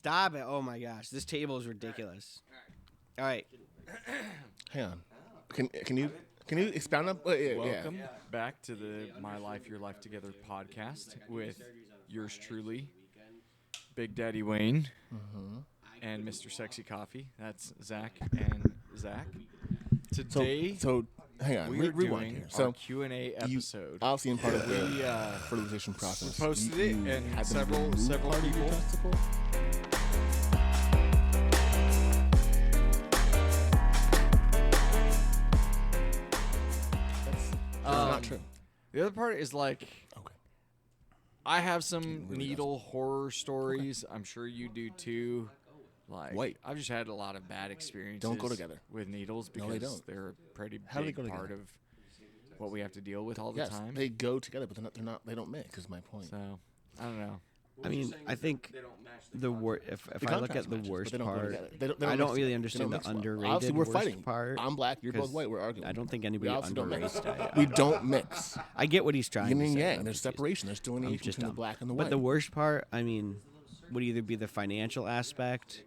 Stop it. Oh, my gosh. This table is ridiculous. All right. Hang on. Can you expound on? Welcome back to the My Life, Your Life Together podcast with yours truly, Big Daddy Wayne, and Mr. Sexy Coffee. That's Zach and Zach. Today, So hang on. we are Rewind doing here. our So Q&A episode. obviously, in part of the We fertilization process, posted you it, and had to several remove part of your people. testicle? That's not true. The other part is like, Okay. I have some Really needle horror stories. I'm sure you do too. Like, Wait. I've just had a lot of bad experiences. Don't go together. With needles No, because they don't. they're a pretty How do they big go part together? of what we have to deal with all the Yes, time. they go together, but they're not. They don't mix. Is my point. So I don't know. I mean, I think the if The I look at contrast the matches, but worst they don't go part, together. They don't I mix don't really together. They understand don't the mix well. underrated Obviously, we're worst fighting. part. I'm black. You're both 'cause white. We're arguing. I don't think We anybody obviously don't mix. underrates. We don't mix. I get what he's trying Yin to and say. yang. I'm There's confused. separation. There's I'm delineation just between dumb. the black and the white. But the worst part, I mean, would either be the financial aspect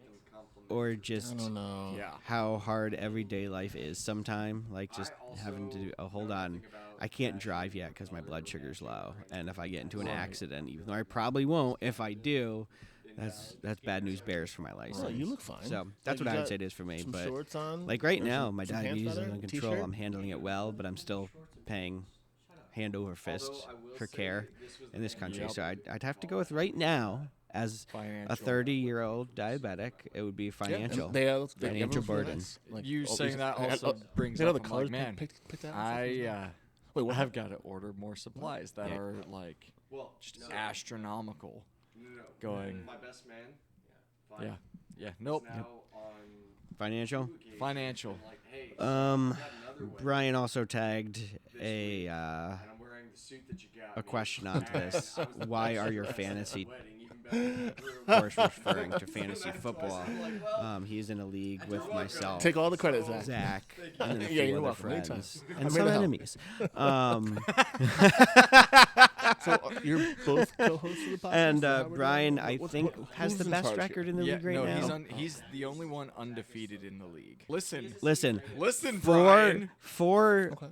or just I don't know. Yeah. how hard everyday life is sometime. Like just having to do, hold on, I can't drive yet because my blood sugar's low. And if I get into an accident, even though I probably won't, if I do, that's bad news bears for my license. Well, you look fine. So that's Like, what you I would got say it is for me. some But shorts on, like right or now, some my pants diabetes is leather, under control. t-shirt? I'm handling it well, but I'm still paying hand over fist for care in this country. Yep. So I'd have to go with right now. As a Financial. 30-year-old diabetic, it would be And financial. they financial everyone feel burden. nice. Like, You all saying these- that I- also brings they know up, the I'm colors like, man, picked out. and stuff? I Wait, what? have got to order more supplies that Yeah. are like just astronomical. Going. My best man. Yeah. Nope. Financial. Financial. Brian also tagged a I'm wearing the suit that you got. a question onto this. Why are your fantasy, Wedding, of course, referring to fantasy football? He's in a league with myself, Take all the credit, Zach. Zach, and then a Yeah, few you're other welcome. Anytime. friends, I'm and here some to help. enemies. So you're both co-hosts of the podcast. And Is that how we're Brian, doing it? I What's- think, who's has the in best charge here? record in the Yeah, league right no, now. he's the only one undefeated in the league. Listen, Listen, Brian.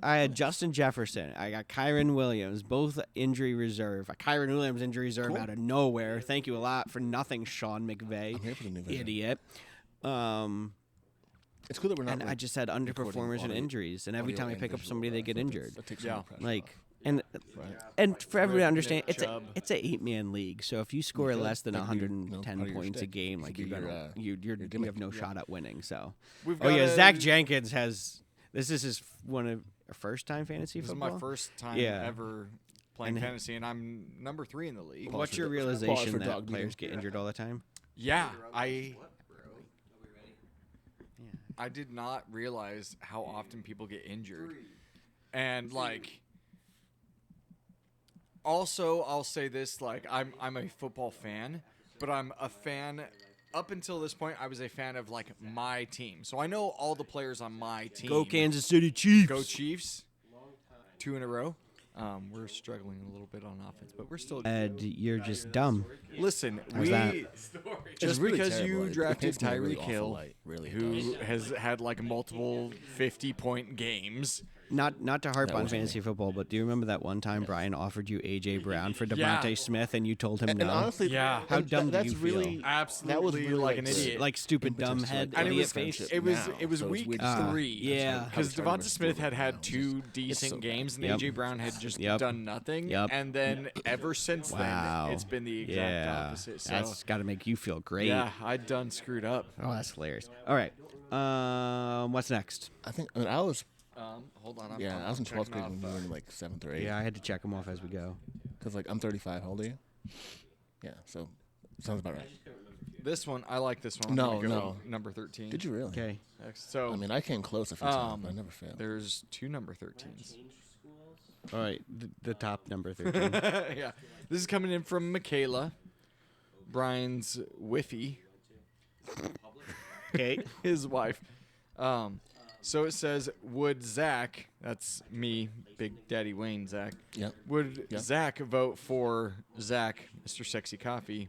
I had Justin Jefferson. I got Kyron Williams, both injury reserve. Kyron Williams injury reserve Cool. out of nowhere. Thank you a lot for nothing, Sean McVay. I'm here for the new vision. Idiot. It's cool that we're not. And I like, just had underperformers and audio- injuries, and every audio time I and pick up visual, somebody, they get that injured. takes Yeah. some pressure Like, off, and right? for everybody to Nick understand, Chubb. it's a 8-man league. So if you score feel less than like you're, 110 part of your points a shtick. game, You like should you're do gonna your, you gimmick. have no shot at winning. So, We've oh yeah, got Zach a- Jenkins has this is his first time fantasy This is football. my first time Yeah. ever playing And- fantasy, and I'm number 3 in the league. Well, What's for your the- pause realization for that dog players meeting. get injured all the time? Yeah, I did not realize how often people get injured. And like also I'll say this, like I'm a football fan, but I'm a fan up until this point I was a fan of like my team. So I know all the players on my team. Go Kansas City Chiefs! Go Chiefs. 2 in a row. We're struggling a little bit on offense, but we're still Ed, you're just dumb. Listen, How's that? It's just really because terrible. you It drafted paints me in a really Tyreek awful Hill, light. Really who does. has had like multiple 50-point games. Not to harp That on wasn't fantasy football, but do you remember that one time Brian offered you AJ Brown for Yeah. Devontae Smith and you told him And no? honestly, Yeah. How and dumb do that's you really, feel? Absolutely That was really like an the idiot. Like stupid impetus dumb to, head like, And it idiot was face. friendship it was now, it was so it's week weird to see. 3. Yeah. Because How we Devonta started Smith our had story now. two decent so bad. games, and Yep. AJ Brown had just Yep. done nothing. Yep. And then ever since Wow. then, it's been the exact Yeah, opposite. So that's got to make you feel great. yeah, I done screwed up. Oh, that's hilarious. All right. What's next? I think I was Hold on. I was in 12th checking grade off, when you were in like 7th or 8th. Yeah, I had to check them off as we go. Because like I'm 35. How old are you? Yeah, so sounds about right. This one, I like this one. I'm No, gonna go no. Number 13. Did you really? Okay. So I mean, I came close a few times, but I never failed. there's 2 number 13s. All right. The top number 13. Yeah. This is coming in from Michaela, Brian's Whiffy, Okay. his wife. So it says, would Zach, that's me, Big Daddy Wayne Zach, Yep. would Yep. Zach vote for Zach, Mr. Sexy Coffee,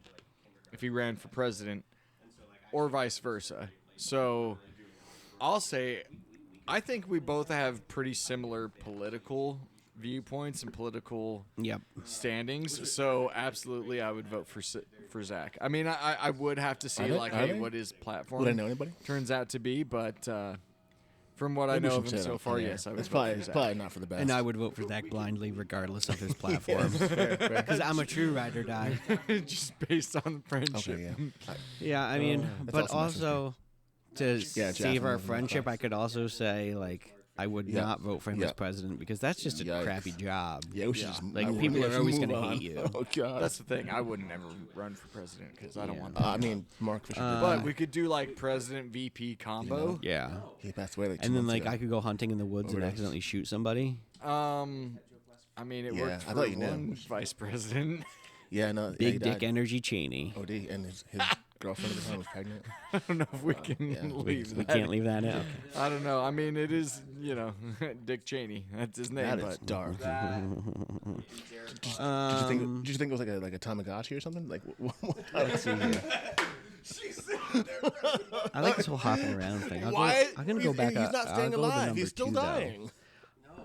if he ran for president or vice versa. So I'll say I think we both have pretty similar political viewpoints and political Yep. standings. So absolutely, I would vote for Zach. I mean, I would have to see Are they- like, are hey, they? what his platform Would I know anybody? turns out to be, but from what I Maybe we know of should him say so that far, on air. yes, I would It's vote probably, for it's Zach. probably not for the best. And I would vote for Zach blindly, regardless of his platform, because I'm a true ride or die. Just based on friendship. Okay, yeah. Yeah, I mean, That's but also my sister. also to Yeah, save Jasmine our was in my friendship, class. I could also say like I would Yeah. not vote for him Yeah. as president because that's just a Yikes. crappy job. Yeah, we should just Like, I- people we are should always move gonna on. hate you. Oh god. That's the thing. I wouldn't ever run for president because I don't Yeah. want that. I mean, Mark Fisher. did But that. we could do like president VP combo. Yeah, He passed away like 2 and then months like ago. I could go hunting in the woods and Overdose. accidentally shoot somebody. I mean, it Yeah, worked I for thought you knew. one vice president. Yeah, no. yeah, he Big dick died. Energy Cheney. OD, and his girlfriend at the time was pregnant. I don't know if we can yeah. leave We that. can't leave that in. I don't know. I mean, it is, Dick Cheney. That's his name. That but is dark. Um, Did you think it was like a Tamagotchi or something? Like, let's see here. I like this whole hopping around thing. I'm gonna go back. He's not I'll staying go to alive. number He's still 2, though. dying.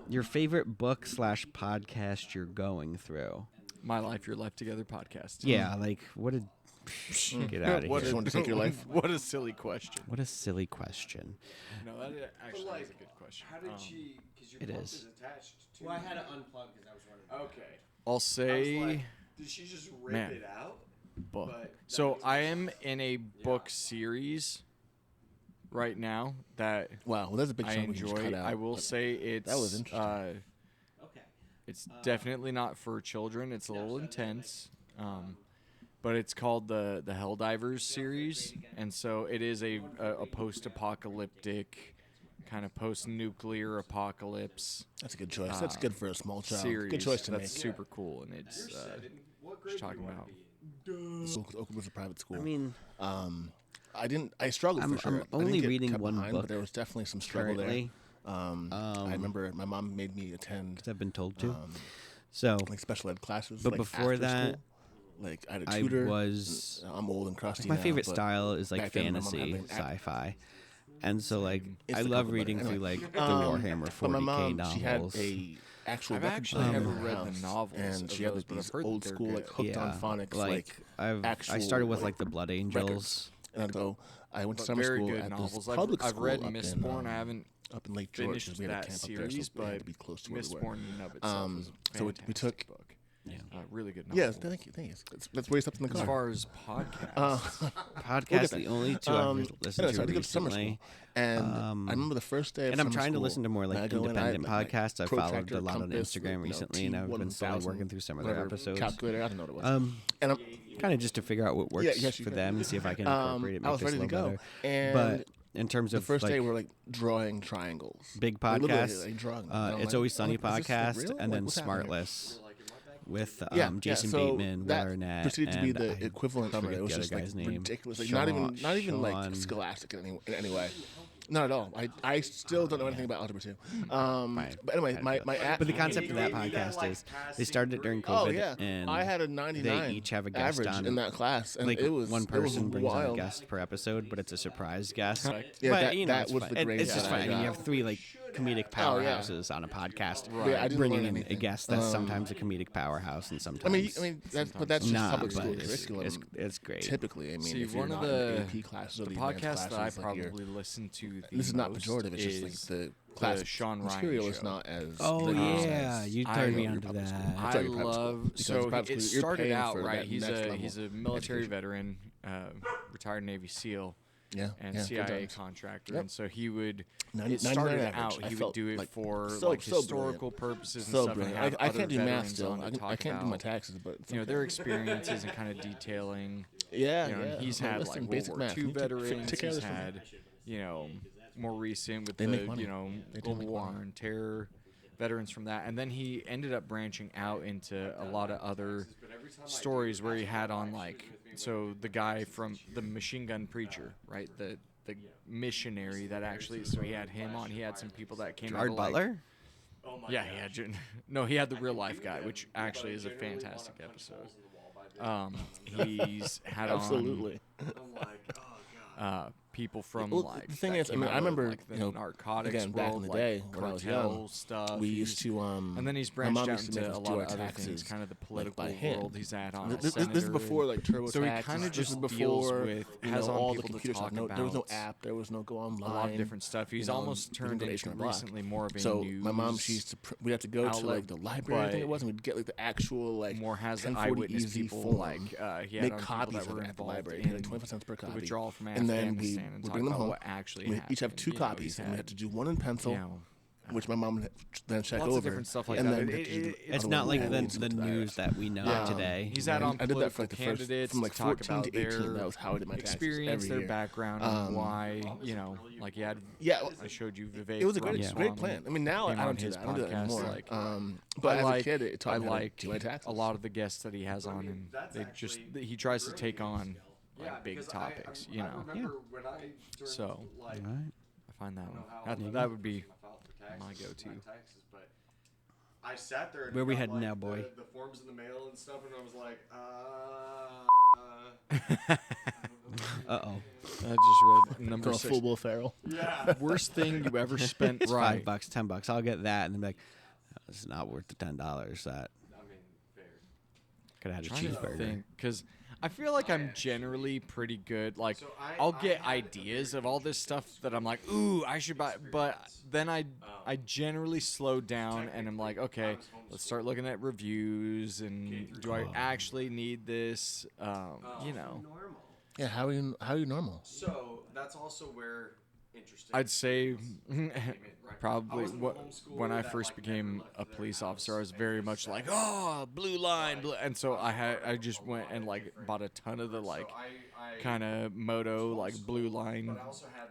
Your favorite book / podcast you're going through? My Life, Your Life Together podcast. Yeah, like what a get out of What here. Just wanted to take your life. What a silly question. What a silly question. No, that actually is a good question. How did she? Because your It book is. attached to. Well, I had to unplug because I was running. Okay. I'll I was say like, did she just rip Man. it out? book. but So that I am in a book series right now that Wow, well, that's a big I chunk we can just enjoy. cut out. I will but say it's was interesting. Okay. It's definitely not for children. It's a little intense, but it's called the Helldivers series, and so it is a post-apocalyptic kind of post-nuclear apocalypse That's a good choice. That's good for a small child. series. Good choice to That's make. super cool, and it's just talking about. Oakland was a private school. I mean, I didn't. I struggled I'm- for sure. I'm I didn't only get reading cut one behind, book but there was definitely some struggle currently, there. I remember my mom made me attend because I've been told to. So like special ed classes. But like before after that, school. Like I had a I tutor. was I'm old and crusty. my now, favorite but style is like back then my mom fantasy, had an sci-fi, and so like It's I the love cover reading letter. through Anyway. like the Warhammer But my 40K mom, she had novels. a actual I've record actually player in never her read the house, novels and of she had those, like but I've these heard old that they're school good. like hooked on phonics like I actual, started with like, like the Blood Angels. and I'd go. I went to But summer very school good at novels. this public I've school read up Mistborn. in, I haven't up in Lake George. 'cause finished we had a that camp up series, there, so we had but to be close to where we were. Mistborn in and of itself is a so we fantastic took- book. Yeah. Really good novel. Yeah, thank you. Let's raise up in the As car. far as podcasts, Podcast, the only two I've listened anyway, so I to did go to summer recently. school, and I remember the first day of And I'm summer trying to school, listen to more and I like go in, I had independent my podcasts. I've followed protractor, a lot on compass, Instagram recently, and I've been slowly working through some of their whatever, episodes. Calculator, I don't know what it was. And I'm, Kind of just to figure out what works yes, you for can. them and see if I can incorporate it, I make was this a ready to little go, better. and But in terms the of first like, day we're like drawing triangles. big Like, literally, podcasts, like, drawing them. And I'm It's like, Always Sunny is this, like, podcast, real? and Like, then what's happening here? Smartless with Yeah, Jason so Bateman, that Will Arnett, proceeded to be and the I equivalent summer. forget It was the just other like guy's name. ridiculous, like not even like Sean- scholastic in any way. Not at all. I still don't know anything about Algebra 2. But anyway, But the concept of that podcast is they started it during COVID, oh yeah, and I had a 99 they each have a guest average on in that class, and like it was one it was person brings on a wild. guest per episode, but it's a surprise guest. Yeah, but that- you know, that it's was fun. the grade It's just that fun. I I mean, you got. have three like comedic Oh, yeah. powerhouses on a podcast, Yeah, I didn't bringing learn in a anything. guest that's sometimes a comedic powerhouse and sometimes I mean, that's just not. public But school it's, curriculum. it's great. Typically, I mean, See, if you're one of not in the AP classes or the the advanced podcast that I classes, like you're- probably listen to the this is not most pejorative. It's just like is the class Sean Ryan material is show. not as. Oh rigorous yeah, as you I turned me know on to public school. that. I'm I sorry, private school, love because so private it school, you're started paying out for right. that He's next a level military education. veteran, retired Navy SEAL, Yeah, and yeah, good CIA times. contractor, Yep. and so he would. 90 It started 99 out. average. I He would felt do it like for so- like so historical purposes and So stuff. brilliant. And have I other can't do math veterans still. on to I talk can't do my about, taxes, but it's you know, okay. their experiences and kind of detailing. Yeah, You know, yeah. and he's I'm had listening, like World basic War math. II You take veterans. care of He's this for me. had, you know, more recent with They the make money. you know They do Global make War money. and terror veterans from that, and then he ended up branching out into a lot of other stories where he had on like so the guy from the Machine Gun Preacher, right? The missionary that actually so he had him on. He had some people that came out Gerard of, like, Butler. yeah, he had no, he had the real life guy, which actually is a fantastic episode. He's had Absolutely. people from Well, like the thing that is, I came mean, out I of, remember, like, the you know, narcotics again, back in world, the like day when I was cartel young, stuff. we used to and then he's my branched mom out used to make into us a do lot our of other taxes, things, kind of the like, political by hand. world he's at on. This is before like TurboTax. So he kind of This is just before deals with has on all the people to computer talk stuff. about. There was no app. There was no go online. A lot of different stuff. He's you know, almost you didn't turned go to into H&R Block. recently more of a So news. my mom, she used to. We had to go to outlet, like the library. I think it but was, and we'd get like the actual like more has 1040 eyewitness easy people form. like he had make on copies people that of were it at the involved library, in paying 25 cents per the copy. withdrawal from And then we Afghanistan and would talk bring them about home. what actually We happened. each have 2 You know, copies, he's and we had, had to do one in pencil, you know, which my mom would then check lots over. of different stuff like and that. then we had to do the It's other not one like and the then submit to news IRS. that we know Yeah. today. He's out on I did that for political like the first, candidates from like to talk 14 about to 18. their That was how I did my taxes experience, every their year. background, and why, you know, like he had. Yeah, I showed you Vivek. it was a great, Ramaswamy great plan. I mean, now I came on don't do his that. I don't do that podcast, anymore. like, But as like, a kid, it taught I me how to like do my taxes. a lot of the guests that he has on, and they just he tries to take on like big topics, you know. So All right. I find that would be my go-to. I sat there and Where we got, heading like, now, boy? The forms in the mail and stuff, and I was like, Uh-oh. I just read number Go 6. full Will Ferrell. yeah. Worst thing you ever spent. It's Right. $5, $10. I'll get that, and then be like, oh, "This is not worth the $10." That I mean, fair. could have had a Trying to cheeseburger. think, because I feel like I'm generally pretty good. Like, So I'll get ideas of all this stuff that I'm like, ooh, I should buy. But then I generally slow down and I'm like, okay, let's start looking at reviews and do I actually need this? You know, Normal. Yeah, how are you normal? So that's also where interesting. I'd say Right. probably I was in what homeschool when I that, first like, became never left a their police house officer, I was and very just much said, like, oh, blue line, and so I just went and like bought a ton of the like kind of moto like blue line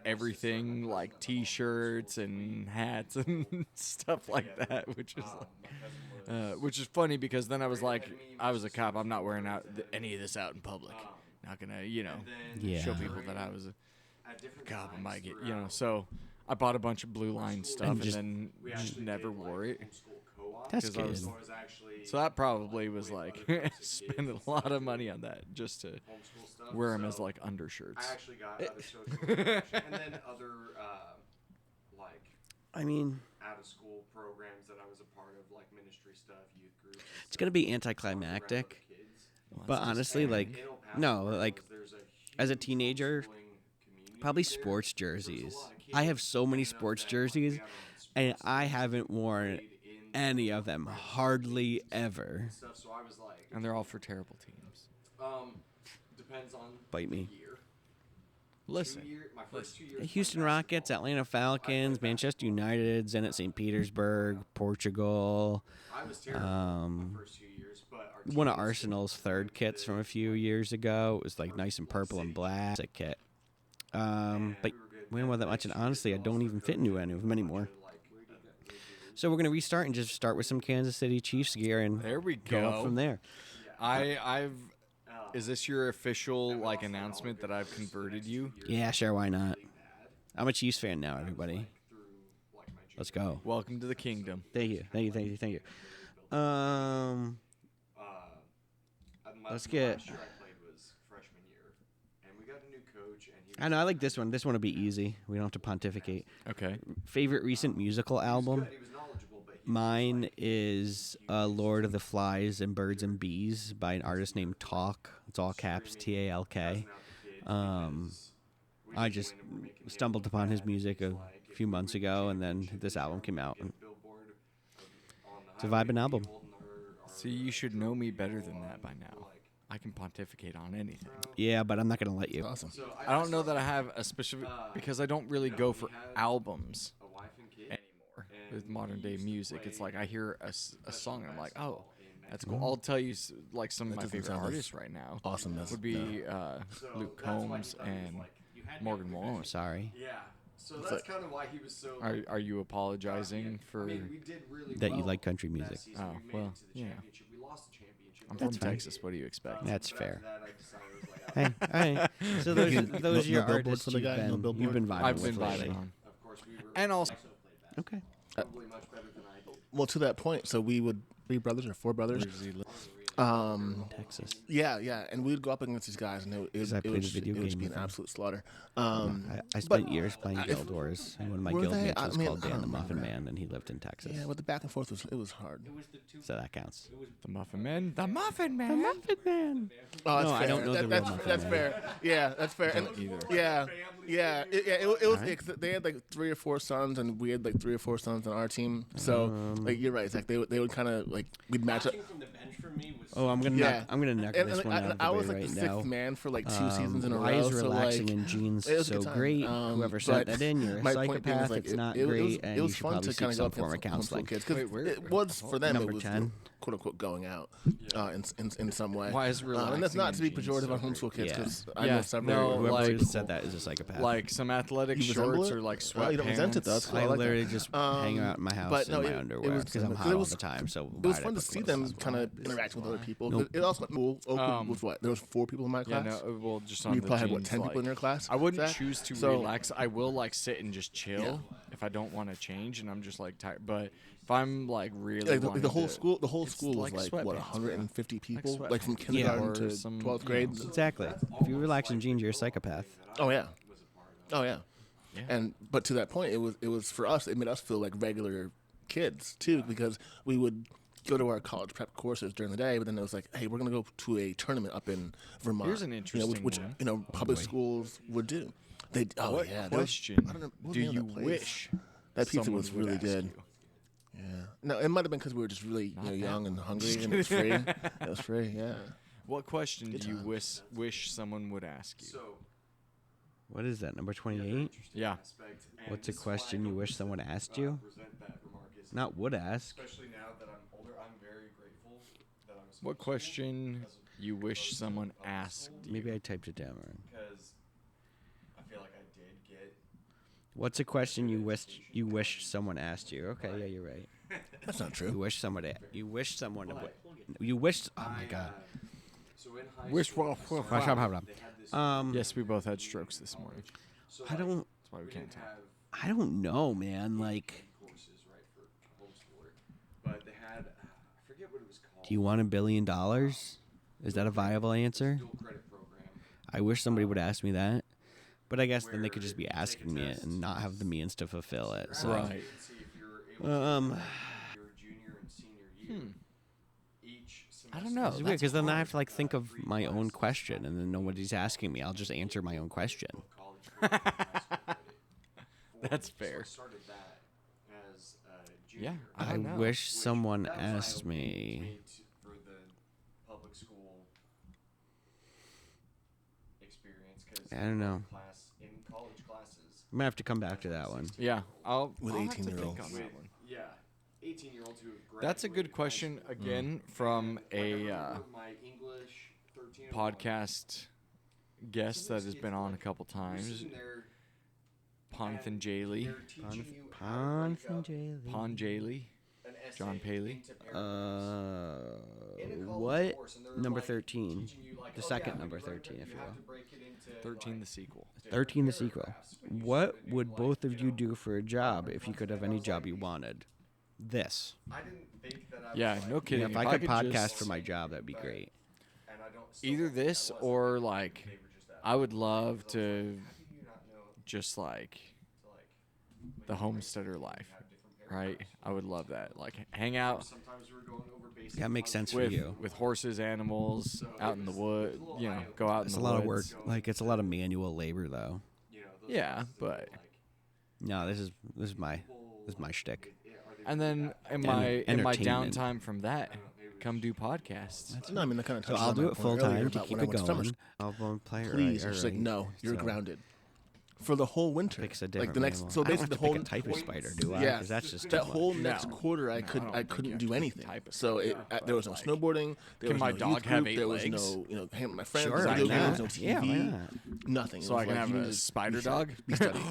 everything like t-shirts and hats and stuff like that, which is funny because then I was like, I was a cop, I'm not wearing any of this out in public, not gonna Yeah. show people that I was a cop. I might get so I bought a bunch of blue line stuff and, just- then just never wore it. That's 'Cause I good. was- So that probably was like spending a lot of money on that just to wear them as like undershirts. I actually got out of social interaction, and then other like I mean, out of school programs that I was a part of, like ministry stuff, youth groups. and it's stuff, gonna be around anticlimactic, other kids. but honestly, And like, in El Paso, no, where I like, was, there's a as a huge teenager, homeschooling community probably there. sports There's a jerseys. lot of kids I have so many enough sports that, like, jerseys, we got on and sports I teams, haven't worn played in any of them hardly ever. stuff, so I was like, And they're all for terrible teams. depends on Bite me. the year. Listen, My first 2 years. The Houston Rockets, Atlanta Falcons, Manchester United, Zenit St. Petersburg, Portugal. I was terrible my first 2 years, but our One of team was Arsenal's third kits from a few years ago. It was like nice and purple and black. Sick kit. But we don't wear that much, and honestly, I don't even fit into any of them anymore. So we're gonna restart and just start with some Kansas City Chiefs gear and there we go up from there. Is this your official like announcement that I've converted you? Yeah, sure, why not? I'm a Chiefs fan now, everybody. Let's go. Welcome to the kingdom. Thank you. Let's get. last year I played was freshman year, and we got a new coach, and he I know. I like this one. This one will be easy. We don't have to pontificate. Okay. Favorite recent musical album? he was knowledgeable, but he Mine is Lord of the Flies and Birds and Bees by an artist named Talk. It's all caps, Talk. I just stumbled upon his music a few months ago, and then this album came out. It's a vibing album. See, you should know me better than that by now. I can pontificate on anything. Yeah, but I'm not going to let you. Awesome. I don't know that I have a specific because I don't really go for albums anymore with modern day music. It's like I hear a song and I'm like, oh, that's cool. I'll tell you like some of my doesn't favorite sound as artists right now. awesomeness, would be Luke Combs and Morgan Wallen. Sorry. Yeah. So that's kind of why he was so. Are you apologizing for? I mean, we did really That you well like country that music. season. Oh, We made well, it to the yeah. championship. We lost the championship. I'm That's from fine. Texas. What do you expect? That's But after fair. that, I decided I was like, Hey, all right. So those are your billboard artists for the guy? No you've billboard? been vibing I've with been lately. vibing on. of course, we were And also, Okay. probably much better than I did. Well, to that point, so we would 3 brothers or 4 brothers. Texas. Yeah, and we'd go up against these guys, and it I played would a video just game be an with them. absolute slaughter. I spent years playing Guild Wars, and one of my Were guild they? mates I was mean, called I Dan the don't Muffin remember. Man, and he lived in Texas. Yeah, but the back and forth was hard. So that counts. The Muffin Man. The Muffin Man. The Muffin Man. Oh, that's No, I fair. don't know the real that's, Muffin that's Man. fair. Yeah, that's fair. And, either. yeah. It was. They had like 3 or 4 sons, and we had like 3 or 4 sons on our team. So like you're right, Zach. They would kind of like we'd match up. From the bench for me was Oh, I'm gonna Yeah. knock And, this one out of the I way was like right the now. 6th man for like 2 seasons in a Why row. is relaxing so like, in jeans it was a so good time. great? Whoever sent but that in, you're a my point being psychopath. is, like, It's not it was- great, it and was you should fun probably to kinda seek go some up form of against counseling. kids because Wait, where- it was for them. Number It was 10. quote unquote going out in some way. Why is and that's relaxing not to be in jeans pejorative so on homeschool kids Yeah. because I Yeah, know several. no, Whoever like- said that is a psychopath. Like some athletic You resemble shorts it? or like Oh, sweatpants. you don't resent it, though. That's cool. I like that. literally just hang out in my house but in no, my it underwear was- because I'm it hot all was- the time. So It was fun to see them kind of interacting with other people. Nope. It also cool. Oakwood was what? There was 4 people in my Yeah, class. no, well, just on You the probably had what, jeans, 10 people like- in your class? I wouldn't Zach? choose to So- relax. I will like sit and just chill Yeah. if I don't want to change and I'm just like tired. But if I'm like really Like the wanting whole to- school, it's was like what sweatpants, 150 people, sweatpants. like from kindergarten Or to some, 12th you grade. know, Exactly. If you relax in jeans, you're a psychopath. Oh yeah, oh yeah. Yeah. But to that point, it was for us. It made us feel like regular kids too, because we would go to our college prep courses during the day, but then it was like, hey, we're gonna go to a tournament up in Vermont. Here's an interesting which one. public schools would do. They What yeah. there was- question I don't know, what was do the name you of that place? wish That pizza someone was would really ask good. you? Yeah. No, it might have been because we were just really young and hungry, and it was free. It was free. Yeah. What question Good do you times. wish someone would ask you? so What is that, number 28? Yeah. aspect. And What's a this is why question I you don't, wish someone asked you? resent that remark is Not would ask. especially now that I'm older, I'm very grateful that I was What question you wish someone asked you? Maybe I typed it down wrong. because I feel like I did get What's a question you wished someone asked you? Okay, yeah, you're right. That's not You true. wish someone to, you wish someone to, you wished. Oh my god. so in high Wish school, well. they had this Yes, we both had strokes this morning. so I don't. That's why we can't talk. have I don't know, man. Like, courses right for homeschooler, but they had I forget what it was called. do you want $1 billion? Is that a viable answer? Dual credit program. I wish somebody would ask me that, but I guess then they could just be asking me it and not have the means to fulfill it. So, Right. See if you're able um, your junior and senior year. Each semester. I don't know. it's weird because then I have to like think of my own question, and then nobody's asking me. I'll just answer my own question. College credit and high school credit. That's So fair. I started that as a junior. Yeah, I I don't know. wish someone That was asked eye-opening me. for the public school experience. 'Cause I don't know. in college classes. I'm gonna have to come back to that one. Yeah, I'll With I'll have to 18-year-olds. think on that one. Yeah, 18-year-olds who have That's a graduated good high question school. again from I a remember my English 1301 podcast guest that has been on a couple You're times, sitting there Ponthan Jaley. they're teaching you how to break up Pon Jaley. an essay John Paley. into paragraphs. In a college What? course, and they're, Number like, 13. teaching you, like, The oh, second yeah, number when you break 13, up, if you have will. to break it into, 13 like, the sequel. 13 the sequel. What would both of you do for a job if you could have any job you wanted? This. I didn't think that I Yeah, was, no like, kidding. If I could podcast just- for my job, that'd be great. and I don't Either this or like, I would love to just like the homesteader life, right? I would love that. Like hang out sometimes we were going over basic That makes sense for with you. with horses, animals, out in the wood. You know, go out It's in a the lot of work. woods. Like it's a lot of manual labor, though. you know, those Yeah, classes that but No, this is my shtick. and then in my entertainment. downtime from that, come do podcasts. No, I mean that kind of So touches I'll on do my it point full earlier time to about keep when I it went to summer going. I'll go and play. Please, All it's like right. no, you're So, grounded for the whole winter. Picks a Like different the next, animal. so I don't basically have the to whole pick a type of spider, do I? Yeah, 'Cause that's just that too whole much. next No. quarter, I No, I couldn't, don't I think couldn't you do have to anything. type of So spider, but there was no like, snowboarding. There can was my no dog youth have group, 8 there was legs? no, hanging with my friends. Sure, video why games, not? no TV, Yeah, why not? nothing. It So was I can like, have you need a to spider be studied. dog? Be studied.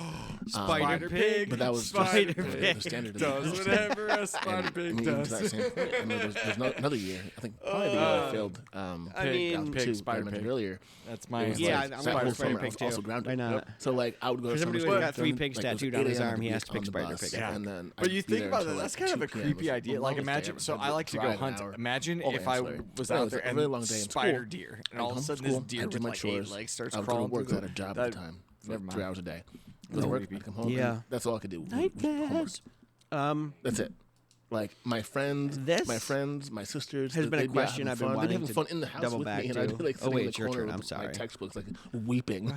Spider Pig. But that was Spider just Pig the standard. Does whatever a spider I pig mean, even to that does. same point, I mean, there's another year. I think probably the year I failed. I mean, pig, too, spider that I mentioned pig. earlier. That's my It was Yeah, like, I'm that going whole for Spider summer I Pig was too. also grounded. Why not? So like I would go. For to somebody summer who's school got 3 during, pigs like, it was tattooed 8 on his a.m. arm, he I'd has be to pick on the Spider bus, Pig. and then But I'd you be think there about till, that, that's like, kind of a 2 p.m. creepy It was idea. the Like longest day imagine, ever. so I'd I like to go drive an hunt. hour. Imagine All if I ancillary. was But it out was there a very and long day in spider school. deer, and I'd all of a come sudden from this school, deer I'd do with my like 8 chores. legs starts I would go to crawling work. through I had a job at that- the time for Never like mind. 3 hours a day. Go to work. creepy. I'd come home. Yeah. And that's all I could do. was homework. Nightmares. That's it. Like my friends, This my sisters has been a they'd be out question having I've been fun. They'd wanting be having to fun in the house double with back me, and I'd to. be like Oh, sitting wait, in the it's your corner turn. I'm with my sorry. textbooks, like weeping.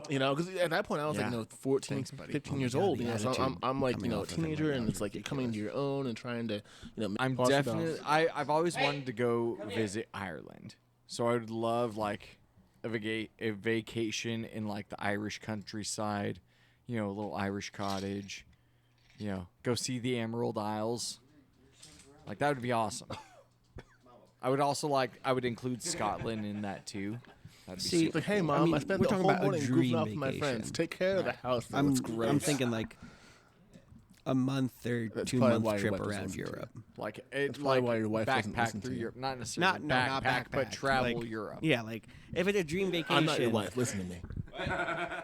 You know, because at that point I was Yeah. like, 14, Thanks, buddy. 15 years God, old. the You know, so attitude I'm like, coming a off of him teenager, right and now it's is like you're coming into your own and trying to, make I'm positive definitely. balance. I've always wanted to go visit Ireland, so I would love like a vacation in like the Irish countryside. A little Irish cottage. Go see the Emerald Isles. Like that would be awesome. I would include Scotland in that too. That'd be See, It's like, hey mom, I I, mean, spent we're the talking whole about a morning dream goofing off with my vacation. friends. Take care of the house. Though. I'm It's gross. I'm thinking like a month or That's 2 probably month why your trip wife doesn't around listen to you. Europe. like That's probably why your wife doesn't backpack listen to through you. Europe, not necessarily Not backpack, but backpack, travel like- Europe. Yeah, like if it's a dream vacation. I'm not your wife. Listen to me.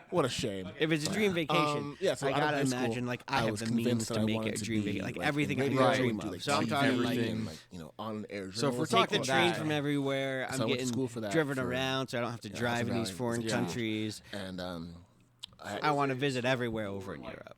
What a shame. If it's a dream vacation, Yeah, so I out of gotta high school, imagine like I I have was the convinced means that to I make wanted it a to dream be, vacation, like like, everything I in can radio, dream do, of. like, So I'm TV, talking everything. like on air. So if we're take talking the train that- from everywhere. I'm So I went to getting school for that driven for- around, so I don't have to yeah, I drive was in these about- foreign yeah. countries. and I want to visit everywhere over in Europe.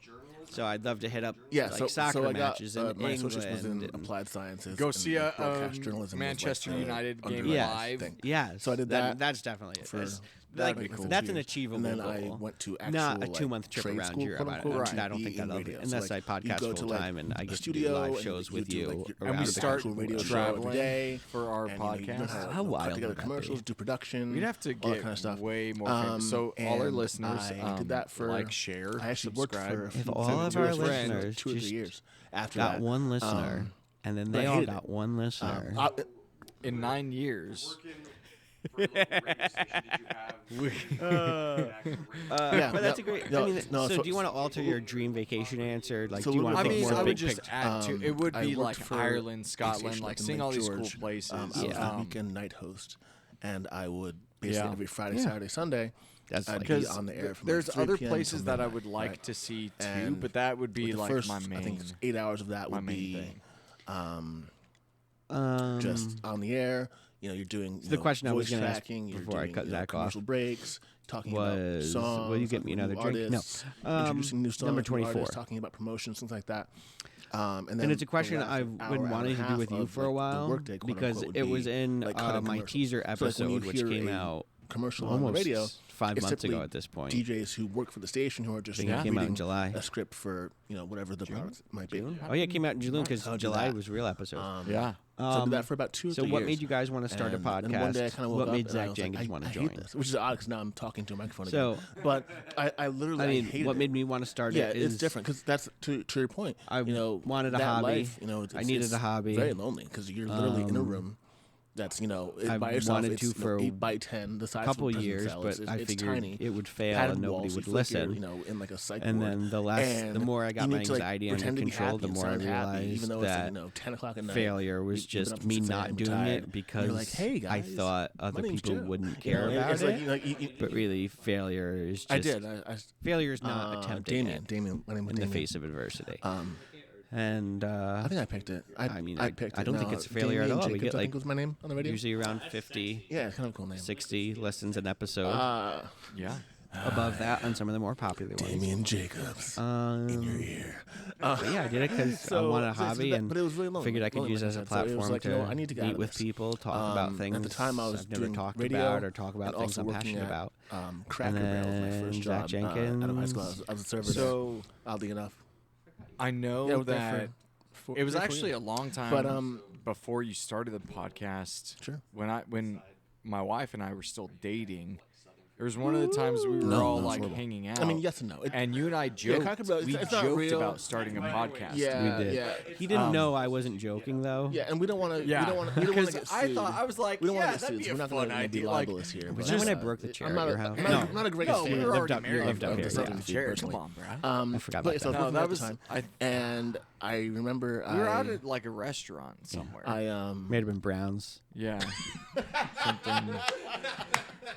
So I'd love to hit up yeah, like soccer so I got, matches in my associates was in England. and- applied sciences. Go and, see a like, broadcast journalism was, like, Manchester the United game undergrad Yes. live. thing. Yeah, So I did that That's definitely it. for That's- that'd like, be cool. That's an 2 years. achievable And then goal. I went to actual, Not a like, 2-month trip trade around school, Europe. quote unquote, Right. I don't think in I love radio. it. So, Unless I like, you podcast go to, full like, time and I a get to do studio live and shows you with do, you like, your- around And we the start actual radio show traveling every day for our and, you learn podcast. how to, How wild cut together would that commercials, be? do production. We'd have to all that get kind of stuff. way more famous. So all our and listeners, I did that for like, share, I actually worked subscribe. for If for all of 2 our years, listeners 2 or 3 just years after got that. one listener, and then but I they all hated got it. one listener. In 9 years. For a local radio station, did you have Yeah, but that's no, a great. no, I mean, no, so, so- do you want to alter your dream vacation answer? Like, So do you want I to I think mean, more I would big just picture? add to it. Would I be worked like for Ireland, Scotland, vacation like up in seeing Lake all these George. cool places. I was Yeah. the weekend night host, and I would basically Yeah. every Friday, Yeah. Saturday, Sunday, That's I'd like be because on the air from there's like 3 other p.m. places till that I midnight, would like right? to see too, And but that would be Like the like first, my I main. think 8 hours of that my would main be thing. just on the air. You're doing the question I was voice gonna ask tracking. You're before I doing, cut Zach off commercial breaks, talking was, about songs. will you get me talking another about drink? new artists, No. introducing new songs, Number new 24. artists, talking about promotions, things like that. And then it's a question the last I've hour, been hour wanting and to a do half with you of, for a like, the while workday, quote because unquote, would it was be, in like, cutting my commercials. teaser So, like, when you episode, which hear came a out commercial on almost the radio 5 it's months ago typically at this point. DJs who work for the station who are just I think it came out in reading July. a script for whatever the product might be. Oh yeah, it came out in June because I'll do July that. was real episode. Yeah. So I did that for about 2 or So 3 what years. made you guys want to start a And one podcast? day I kind of woke What up made and I Zach was Jenkins like, want to I join? hate this, which is odd because now I'm talking to a microphone So- again. But I literally I mean, hated what it. made me want to start Yeah, it is it's different because that's to your point. I wanted a that hobby. Life, I needed a hobby. Very lonely because you're literally in a room that's I've by yourself. wanted It's to for 8 by 10, the size couple of a prison years, cell. but It's I it's figured tiny. it would fail Padded and nobody walls, would you feel like you're, listen. in like a psych And ward. then the And more I got you my need to, like, anxiety under pretend to be control, happy the and more I sound happy, realized even though that it's 10 o'clock at night. failure was You've been just up me since 6 not a.m. doing tired. it because You're like, hey I guys, thought my other name's people Joe. wouldn't You know, care about it's it. like, But really, failure is just I did. failure is not attempting Damien, my name was it in the Damien. face of adversity. And I think I picked it. I mean, I picked it. I don't think No, it's a failure at Damien all. We Jacobs, get I like think was my name on the radio. usually around 50, Yeah, it's kind of a cool name. 60 listens an episode. Yeah. Above that on some of the more popular ones. Damien Jacobs in your ear. But yeah, I did it because I wanted a hobby and but it was really lonely. figured I could lonely, use it as a like I said. So it was platform like, to I need to get out meet of with this. people, talk about things At the time, I was I've never doing talked radio about or talk about and things also I'm working passionate at, about. Cracker Barrel was my then first Zach job out of high school. Jenkins. I was a server So there, oddly enough. I know Yeah, I worked there that for it was 3 or 4 actually years. a long time But, before you started the podcast. Sure. When my wife and I were still dating, There was one of the times we were No, all no, it's like horrible. hanging out. I mean, yes and no. And you and I joked. Cracker Barrel, we it's not joked real. about starting a podcast. Yeah, We did. yeah. He didn't know I wasn't joking though. Yeah, and we don't want to. Yeah. We don't want to Because get I sued. thought I was like, we don't yeah, want to get that'd sued. be So a we're not fun going to be idea. Like, libelous here. Was but that when I just, broke the chair I'm at not your a, house? I'm not a great no, fan. we were lived already up- you married. lived up bro. here, It's yeah. not the chair. Come on, bro. I forgot about But, so I was that. No, working that at was. the time, I, and I remember we were out at like a restaurant somewhere. May have been Browns. Yeah. Something.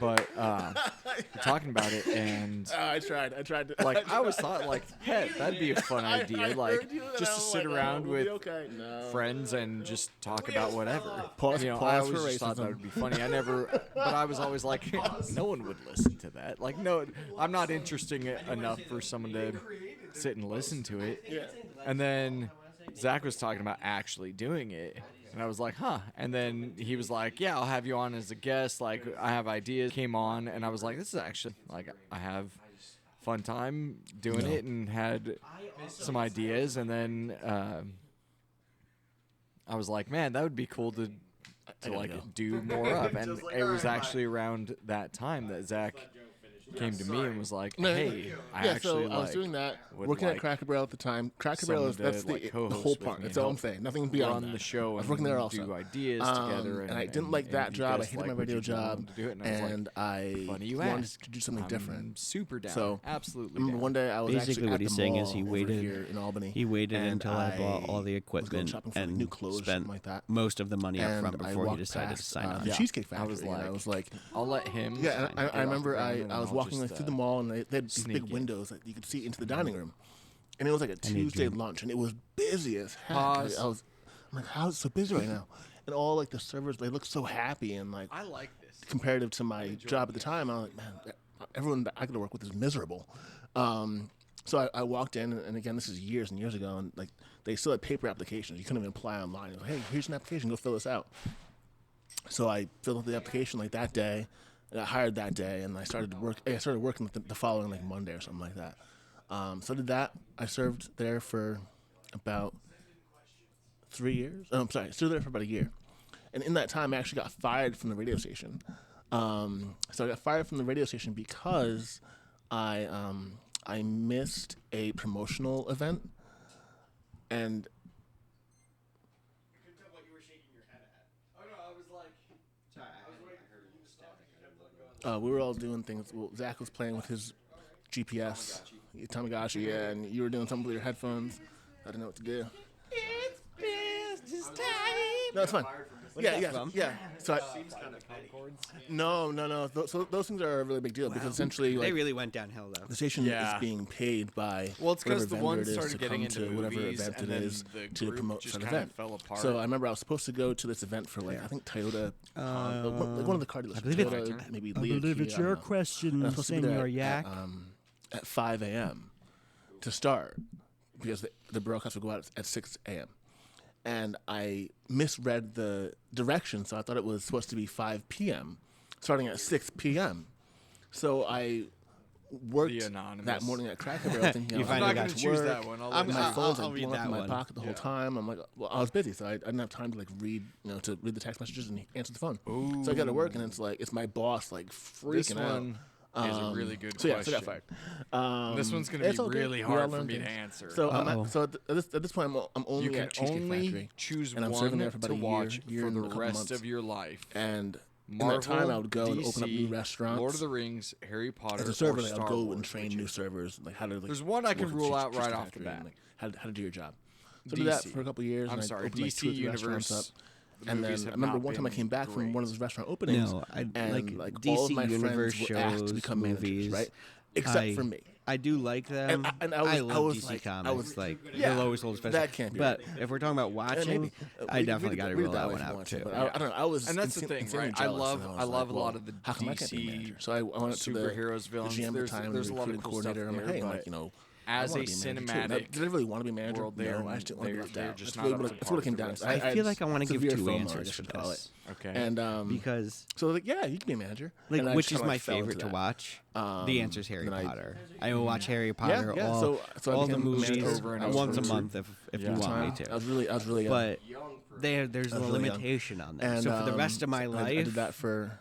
But we're talking about it, and I tried to. like I always thought, like, hey, that'd be a fun idea, like just to sit around with friends and just talk about whatever. Pause- you know, I pause always for just thought that racism. would be funny. I never, but I was always like, no one would listen to that. Like, no, I'm not interesting enough for someone to sit and listen to it. Yeah. And then Zach was talking about actually doing it. And I was like, huh. And then he was like, yeah, I'll have you on as a guest. Like, I have ideas. Came on, and I was like, this is actually, like, I have fun time doing it and had some ideas. And then I was like, man, that would be cool to like do more of. And it was actually around that time that Zach came to me and was like, hey, I actually I was doing that, would working at like Cracker Barrel at the time. Cracker Barrel is someone that's to, the, like, the co-host whole with part. me That's and all I'm help saying. Nothing beyond run that. the show I was and working there also. do ideas together. And I and- didn't like that you job. I guys hated like my what radio you wanted job, to do it, and I was like, and I funny you wanted asked. to do something I'm different. super down. So, absolutely. I remember down. one day I was Basically, actually what at he's the saying mall is he over waited. here in Albany. He waited and until I bought all the was going equipment shopping for like, and new clothes, or spent something like that. most of the money up And front I before he walked decided to past, sign up. the Yeah. Cheesecake I Factory. was and I like, was like, I'll let him. yeah, and get off I remember the ground, and I was I'll walking just, like through the mall, and they had these sneak big in. windows that you could see into the dining room, and it was like a need Tuesday drink. lunch, and it was busy as heck. Pause. I'm like, how is it so busy right now? And all like the servers, they look so happy, and like I like this. comparative to my job at the time, I was like, man, everyone that I got to work with is miserable. So I walked in, and again, this is years and years ago, and like they still had paper applications. You couldn't even apply online. It was like, hey, here's an application, go fill this out. So I filled out the application like that day, and I hired that day, and I started working the following like Monday or something like that. So I did that. I served there for about 3 years. Oh, I'm sorry, I served there for about a year. And in that time, I actually got fired from the radio station. So I got fired from the radio station because I missed a promotional event, and we were all doing things. Well, Zach was playing with his GPS, Tamagotchi, yeah, and you were doing something with your headphones. I didn't know what to do. It's business time. No, it's fine. Yeah. So no. So those things are a really big deal because essentially, They like, really went downhill though. the station Yeah. is being paid by Well, it's because whatever the vendor ones it is started to getting come into to whatever movies, event and it then is the to group promote just said kind of event. fell apart. So I remember I was supposed to go to this event for like I think Toyota, like one of the car dealerships. believe it- Toyota, maybe Lee or Kia, I don't know. question, And I was supposed to be there at 5 a.m. to start because the broadcast would go out at 6 a.m. And I misread the direction, so I thought it was supposed to be 5 p.m. starting at 6 p.m. So I worked The anonymous. that morning at Cracker Barrel thinking You I'm finally not got going choose work. that one. I'll I'm- let My you- phone's I'll like read blowing up that in my one. pocket the whole time. I'm like, well, I was busy, so I didn't have time to like read, to read the text messages and answer the phone. So I got to work, and it's my boss like freaking This out. one is a really good So yeah, question. so I got fired. This one's gonna it's be all good. really We all hard for learn me to things. answer. So Uh-oh. at this point, I'm only You can at Cheesecake only Factory, choose and I'm one serving there for about to a year, watch year for and the a couple rest months. of your life. And Marvel, in that time, I would go and open up DC, new restaurants. Lord of the Rings, Harry Potter, As a server, or like, Star I'd go Wars, and train which new is- servers, like how to. Like, There's one I can work at rule out Cheesecake right off the Factory bat. and, like, how to do your job. So I did that DC. for a couple of years. I'm and sorry, I opened, like, DC 2 or 3 restaurants Universe. up. The And then movies I have remember not one time I been came back from great. one of those restaurant openings, No, I and like all of DC my Universe friends were asked to shows, become managers, movies. right? Except for me. I do like them. And I I love was DC like- I comics. was- like yeah, they'll always hold special. that can't be But right. if we're talking about watching, Maybe. I definitely got to read rule that that way one if you out want to, too. but I don't know. I was And that's the thing, insanely right? I jealous, love- and I was love a well, lot of the how come I can't be a DC manager? So I went up to the superheroes, villains. GM at the There's time, a the lot of recruiting cool stuff coordinator. I'm like, there, hey, I'm but like, as I a wanna be manager too. Now, cinematic did I really want to be manager? world there, No, I just didn't want to be left they're out. just That's not really up what to that's par what it came with the down rest to. of I feel like I want to give severe two FOMO, I answers guess for you'd call this. Okay. And Because so like, yeah, you can be a manager. like, And I which just is kinda, my like, fell into favorite to that. watch? The answer is Harry then I- Potter. I will watch Harry Potter yeah, all, so I all the became a manager movies over and once a over. month if Yeah. you want I me was to. really young. But there's a was really young. limitation on that. And So for the rest of my I life, did that for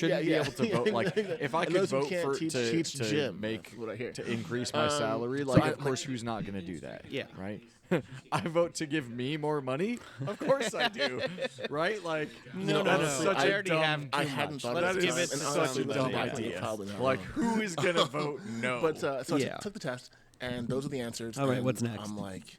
shouldn't be able to vote. Like, if I And could those who vote can't for teach to gym. make That's what I hear. to increase my salary, so like, I- of course, who's not going to do that? Yeah. Right. I vote to give me more money. Of course I do. Right? Like, No, that's no. such I a already dumb. have I too hadn't much. thought Let's of give that. it And to such a honestly, dumb yeah, idea. probably not Like, wrong. who is going to vote no? But so Yeah. I took the test, and those are the answers. All right, and what's next? I'm like,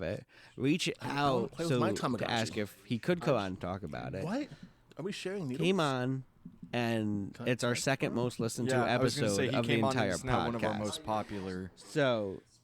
of it. Reach I wanna out play with my to Tamagotchi. ask if he could come on and talk about it. What? Are we sharing needles? Came on, and it's our second most listened to I was gonna episode say he of the came on and entire it's now podcast. one of our most popular. So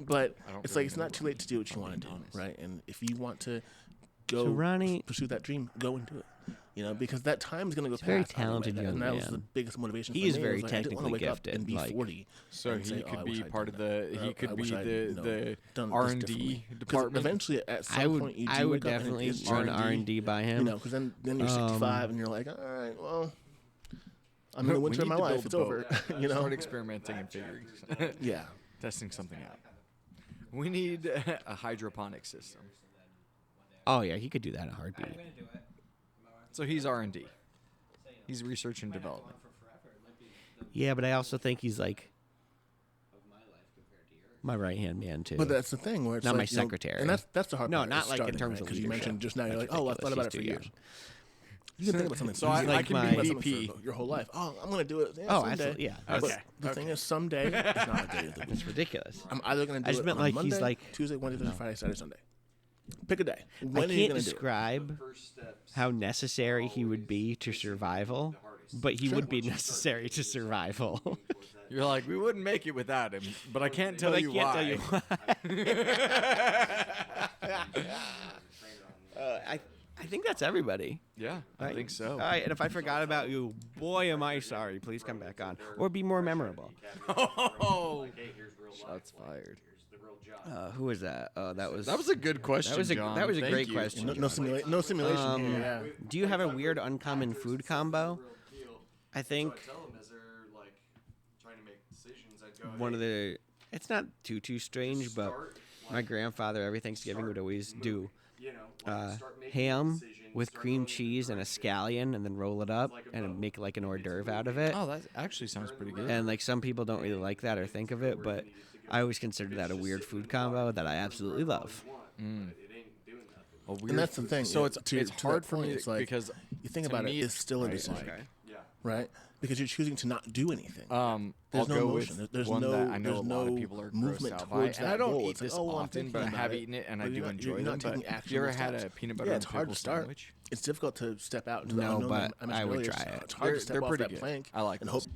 But I don't it's really like it's know not too late to do what you want to do, honest. right? And if you want to go So Ronnie, pursue that dream, go and do it. You know, because that time is going to go a past. very anyway, talented young and that was the man. biggest motivation. He for is me, very was, like, I didn't wanna technically wake up and gifted, be like- 40. So and he say, "Oh, I could wish be I'd part done of the. that," or, He could "I be wish I'd, the done this R&D differently." 'Cause department. eventually, at some I would point, you do I would wake up and definitely it's run R&D. R&D by him. You know, because then you're 65 and you're like, all right, well, I'm in the We winter of need my to life. build It's a boat. over. You know. Start experimenting and figuring, Yeah. testing something out. We need a hydroponic system. Oh yeah, he could do that in a heartbeat. So he's R&D. He's research and development. Yeah, but I also think he's like my right hand man too. But that's the thing where it's Not like, my you know, secretary. and that's the hard No, part. not is like in starting, terms right? of Because you leadership. mentioned just now, you're That's like, oh, I thought about it ridiculous. for He's too years. You can think about something. So for I years. like You can my think about something VP. for your whole life. Oh, I'm gonna do it. Yeah, Oh, someday. absolutely, yeah. But Okay, the thing is, someday it's not a day of the week. It's ridiculous. I'm either gonna do I just it meant on like Monday, he's like Tuesday, Wednesday, Thursday, Friday, Saturday, Sunday. Pick a day. I When are you can't gonna do it? describe First steps. how necessary he would be to survival, but he would be necessary to survival. You're like, we wouldn't make it without him, but I can't tell But I you can't why. tell you why. I think that's everybody. Yeah, I Right? think so. All right, and if I forgot about you, boy, am I sorry. Please come back on, or be more memorable. Oh, Hey, here's real life. shots fired. Here's the real job. Who was that? That was a good question, John. that was a Thank great you. question. No simulation here. Yeah. Do you have a weird uncommon food combo? I think So I tell them as they're like trying to make decisions, I go, one of the. It's not too strange, but start, my grandfather every Thanksgiving would always do you know, start making ham decisions, with start cream going in the cheese and a direction. scallion, and then roll it up and make like an hors d'oeuvre out of it. Oh, that actually sounds pretty good. And like some people don't really like that or think of it, but I always consider that a weird food combo that I absolutely love. But it ain't doing nothing. A weird And that's the food- thing. So it's to it's that hard for point, me it's like, because you think to about me it, it's still a right, decision, like, Yeah. right? Because you're choosing to not do anything. I'll There's no go motion. with There's one no- that I know a there's lot of no people are movement grossed out by, towards and I that don't goal. eat It's like, this oh, well, I'm often, thinking but I about have it, eaten it and I but do you're not- enjoy you're them. not taking But have action you ever and had steps. a peanut butter Yeah, and it's hard to pickle start. sandwich? It's difficult to step out into the No, unknown. but I mentioned I would earlier, try so it. It's hard to step They're off pretty that good. plank I like and those. hope.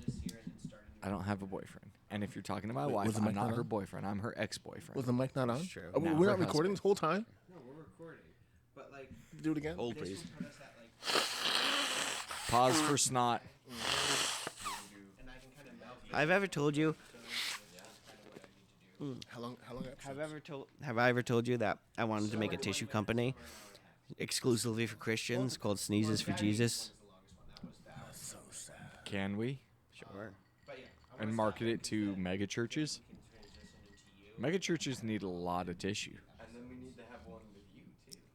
I don't have a boyfriend, and if you're talking to my Wait, wife, was the I'm mic not not her on? boyfriend. I'm her ex-boyfriend. Was the mic not on? true. Oh, No, we're her not recording this whole time. No, we're recording, but like Do it again. old priest. Pause for snot. I've ever told you. How long? Have I ever told you that I wanted to make a tissue company exclusively for Christians called Sneezes for Jesus? So sad. Can we? Sure. And market it to mega churches? Mega churches need a lot of tissue. And then we need to have one with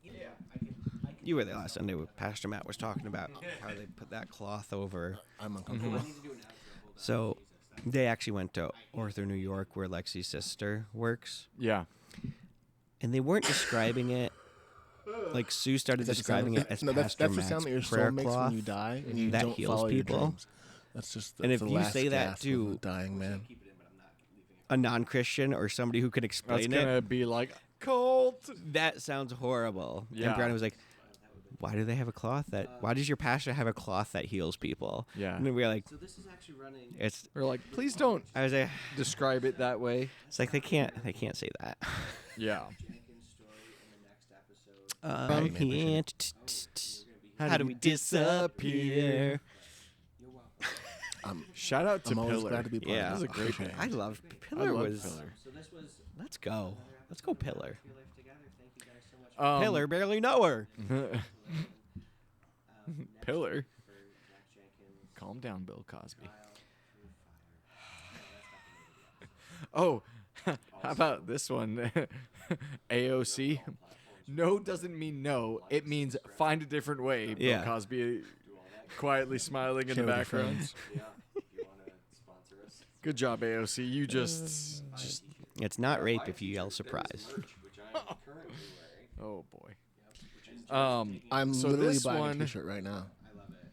you too. You were there last Sunday with Pastor Matt was talking about how they put that cloth over. I'm uncomfortable. So they actually went to Ortho, New York, where Lexi's sister works, Yeah. and they weren't describing it. Like Sue started describing it as no, that's Pastor the Matt's sound that your prayer soul makes cloth. when you die and you that don't heals follow people. your dreams. That's just And if the you last say that gasp of to- a dying man. A non-Christian or somebody who could That's explain going it. to be like, cult. That sounds horrible. Yeah. And Brianna was like, why do they have a cloth that, why does your pastor have a cloth that heals people? Yeah. And then we were like, So this is actually running. it's, We're like, please don't I was like, describe it that way. it's like they can't say that. Yeah. Jenkins story in the next episode. I'm here. How do we disappear? Shout out to I'm always Pillar. glad to be part Yeah. of That was a great Okay. band. I love I Pillar love was. Pillar. So this was Let's go. Let's go Pillar. Your Life Together. Thank you guys so much. Pillar barely know her. Pillar. For Zach Jenkins, Calm down, Bill Cosby. Kyle, Through Fire. Oh, how about this one? AOC. No doesn't mean no. It means find a different way. Bill Yeah. Cosby quietly smiling in the Share with your background. friends. Yeah. If you want to sponsor us. Good job, AOC. You just It's not rape if you yell surprise. Merch, which I am currently wearing. oh boy. Which is I'm So literally this buying one- a t-shirt right now. I love it.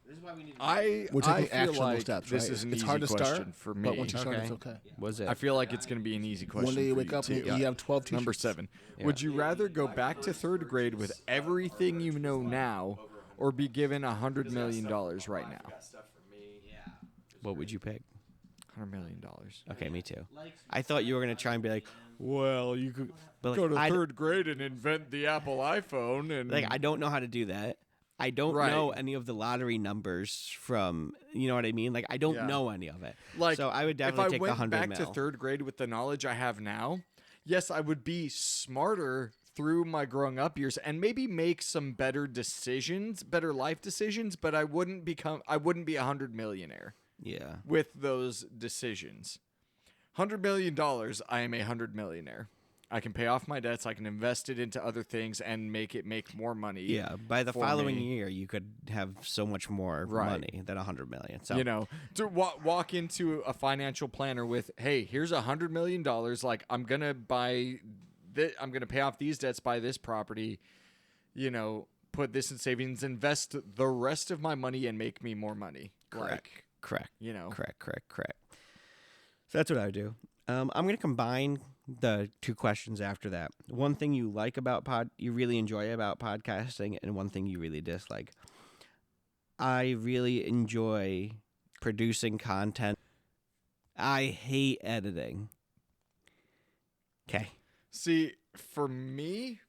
This is why we need to We're I taking feel actionable like steps, this right? is an it's easy hard to question start, for but me. once you start, Okay. it's okay. Was it? I feel like it's going to be an easy question. One day you for wake up, too. you have 12 t-shirts. Number 7. Yeah. Would you rather go back to 3rd grade with everything you know now, or be given $100 million right now? stuff for me. Yeah. What would you pick? $100 million. Okay, me too. I thought you were gonna try and be like, well, you could, but Go like, to I, 3rd grade and invent the Apple iPhone and like I don't know how to do that. I don't Right. know any of the lottery numbers from, you know what I mean? Like, I don't Yeah. know any of it. Like, so I would definitely take the if I went 100 back mil. to third grade with the knowledge I have now, yes, I would be smarter through my growing up years and maybe make some better decisions, better life decisions, but I wouldn't be a 100 millionaire Yeah. with those decisions. $100 million, I am a 100 millionaire. I can pay off my debts. I can invest it into other things and make more money. Yeah. By the for following me. year, you could have so much more Right. money than 100 million. So, You know, to walk into a financial planner with, hey, here's $100 million. Like, I'm going to I'm going to pay off these debts, buy this property, you know, put this in savings, invest the rest of my money and make me more money. correct. Correct. You know, Correct. So that's what I would do. I'm going to combine the two questions after that. One thing you like about you really enjoy about podcasting, and one thing you really dislike. I really enjoy producing content. I hate editing. Okay. see, for me,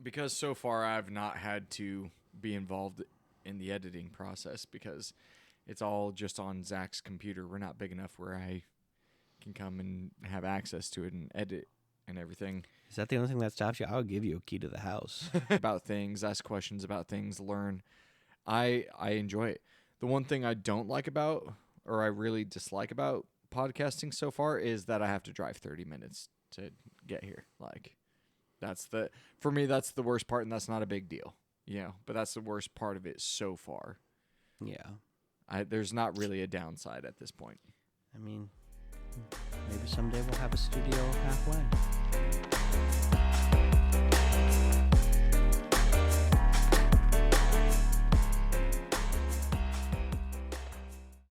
because so far I've not had to be involved in the editing process because it's all just on Zach's computer. We're not big enough where I can come and have access to it and edit and everything. Is that the only thing that stops you? I'll give you a key to the house. About things, ask questions about things, learn. I enjoy it. The one thing I don't like about, or I really dislike about podcasting so far, is that I have to drive 30 minutes to get here. Like, for me, that's the worst part, and that's not a big deal. You know, but that's the worst part of it so far. Yeah. There's not really a downside at this point. I mean, maybe someday we'll have a studio halfway.